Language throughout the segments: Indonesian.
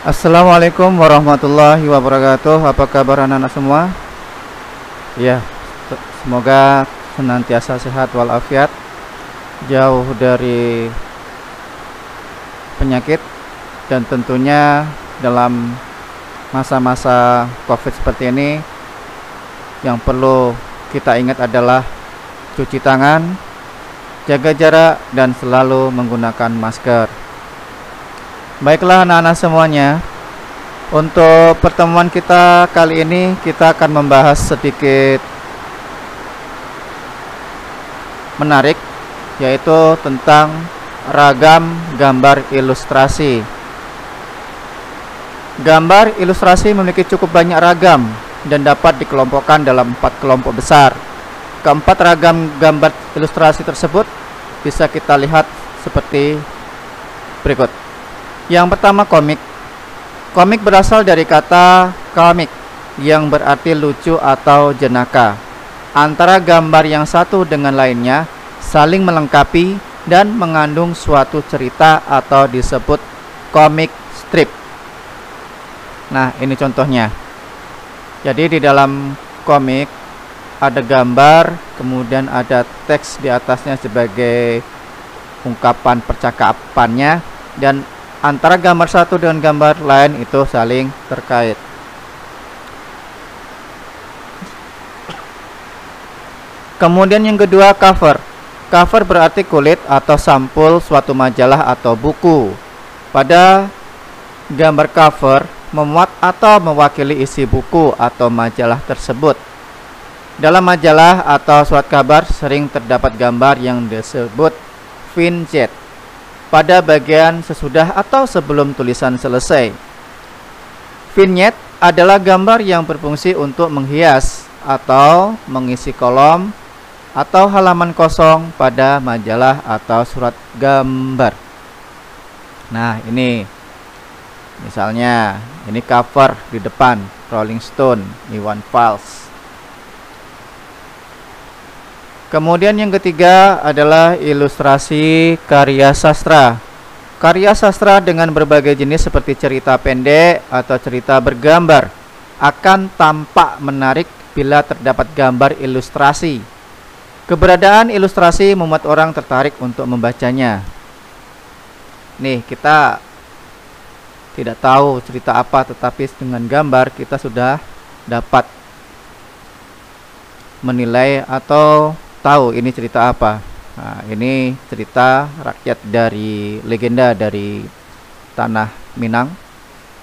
Assalamualaikum warahmatullahi wabarakatuh. Apa kabar anak-anak semua? Ya, semoga senantiasa sehat walafiat, jauh dari penyakit, dan tentunya dalam masa-masa COVID seperti ini yang perlu kita ingat adalah cuci tangan, jaga jarak, dan selalu menggunakan masker. Baiklah anak-anak semuanya, untuk pertemuan kita kali ini kita akan membahas sedikit menarik, yaitu tentang ragam gambar ilustrasi. Gambar ilustrasi memiliki cukup banyak ragam dan dapat dikelompokkan dalam 4 kelompok besar. Keempat ragam gambar ilustrasi tersebut bisa kita lihat seperti berikut. Yang pertama, komik. Komik berasal dari kata komik yang berarti lucu atau jenaka. Antara gambar yang satu dengan lainnya saling melengkapi dan mengandung suatu cerita atau disebut komik strip. Nah, ini contohnya. Jadi di dalam komik ada gambar, kemudian ada teks di atasnya sebagai ungkapan percakapannya, dan antara gambar satu dengan gambar lain itu saling terkait. Kemudian yang kedua, cover. Cover berarti kulit atau sampul suatu majalah atau buku. Pada gambar cover memuat atau mewakili isi buku atau majalah tersebut. Dalam majalah atau surat kabar sering terdapat gambar yang disebut vignette pada bagian sesudah atau sebelum tulisan selesai. Vignette adalah gambar yang berfungsi untuk menghias atau mengisi kolom atau halaman kosong pada majalah atau surat gambar. Nah, ini misalnya ini cover di depan Rolling Stone, Iwan Fals. Kemudian yang ketiga adalah ilustrasi karya sastra. Karya sastra dengan berbagai jenis seperti cerita pendek atau cerita bergambar akan tampak menarik bila terdapat gambar ilustrasi. Keberadaan ilustrasi membuat orang tertarik untuk membacanya. Nih, kita tidak tahu cerita apa, tetapi dengan gambar kita sudah dapat menilai atau tahu ini cerita apa. Nah, ini cerita rakyat dari legenda dari tanah Minang,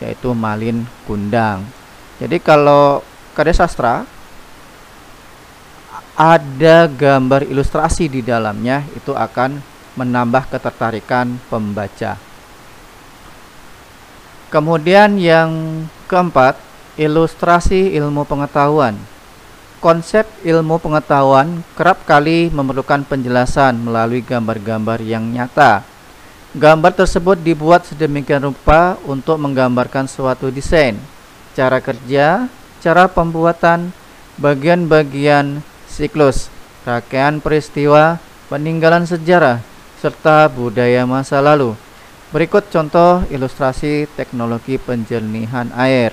yaitu Malin Kundang. Jadi kalau karya sastra ada gambar ilustrasi di dalamnya, itu akan menambah ketertarikan pembaca. Kemudian yang keempat, ilustrasi ilmu pengetahuan. Konsep ilmu pengetahuan kerap kali memerlukan penjelasan melalui gambar-gambar yang nyata. Gambar tersebut dibuat sedemikian rupa untuk menggambarkan suatu desain, cara kerja, cara pembuatan, bagian-bagian siklus, rangkaian peristiwa, peninggalan sejarah, serta budaya masa lalu. Berikut contoh ilustrasi teknologi penjernihan air.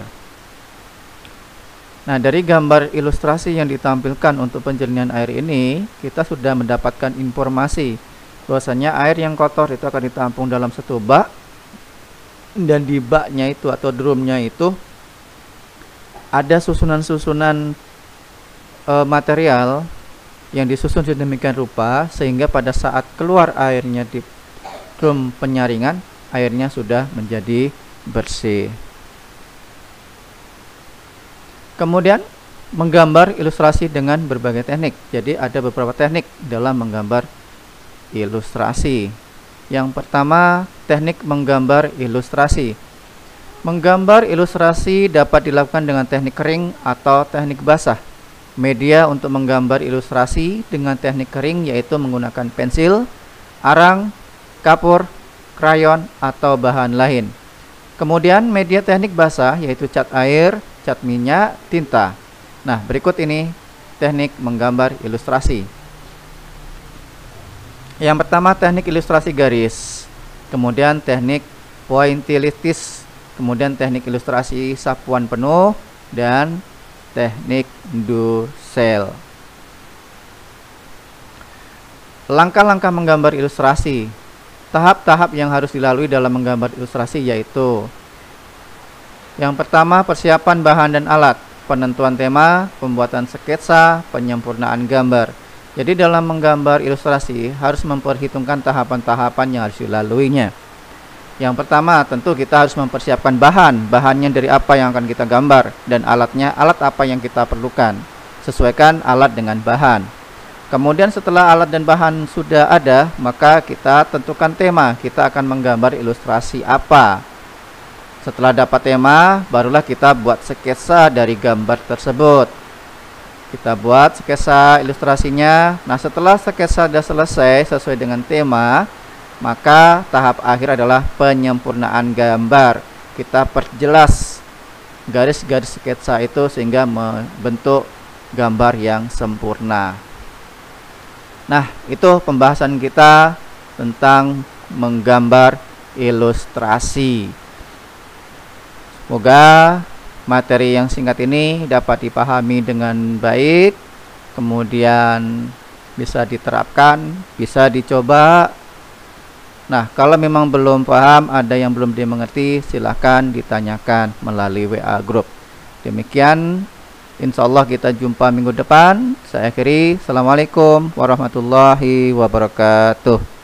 Nah, dari gambar ilustrasi yang ditampilkan untuk penjernihan air ini, kita sudah mendapatkan informasi bahwasanya air yang kotor itu akan ditampung dalam satu bak, dan di baknya itu atau drumnya itu ada susunan-susunan material yang disusun sedemikian rupa sehingga pada saat keluar airnya di drum penyaringan, airnya sudah menjadi bersih. Kemudian menggambar ilustrasi dengan berbagai teknik. Jadi ada beberapa teknik dalam menggambar ilustrasi. Yang pertama, teknik menggambar ilustrasi. Menggambar ilustrasi dapat dilakukan dengan teknik kering atau teknik basah. Media untuk menggambar ilustrasi dengan teknik kering yaitu menggunakan pensil, arang, kapur, krayon, atau bahan lain. Kemudian media teknik basah yaitu cat air, cat minyak, tinta. Nah, berikut ini teknik menggambar ilustrasi. Yang pertama, teknik ilustrasi garis. Kemudian teknik pointillistis kemudian teknik ilustrasi sapuan penuh, dan teknik dusel. Langkah-langkah menggambar ilustrasi. Tahap-tahap yang harus dilalui dalam menggambar ilustrasi yaitu: yang pertama, persiapan bahan dan alat, penentuan tema, pembuatan sketsa, penyempurnaan gambar. Jadi dalam menggambar ilustrasi harus memperhitungkan tahapan-tahapan yang harus dilaluinya. Yang pertama, tentu kita harus mempersiapkan bahannya dari apa yang akan kita gambar, dan alatnya, alat apa yang kita perlukan. Sesuaikan alat dengan bahan. Kemudian setelah alat dan bahan sudah ada, maka kita tentukan tema, kita akan menggambar ilustrasi apa. Setelah dapat tema, barulah kita buat sketsa dari gambar tersebut. Kita buat sketsa ilustrasinya. Nah, setelah sketsa sudah selesai sesuai dengan tema, maka tahap akhir adalah penyempurnaan gambar. Kita perjelas garis-garis sketsa itu sehingga membentuk gambar yang sempurna. Nah, itu pembahasan kita tentang menggambar ilustrasi. Semoga materi yang singkat ini dapat dipahami dengan baik, kemudian bisa diterapkan, bisa dicoba. Nah, kalau memang belum paham, ada yang belum dimengerti, silahkan ditanyakan melalui WA Group. Demikian, insya Allah kita jumpa minggu depan. Saya akhiri. Assalamualaikum warahmatullahi wabarakatuh.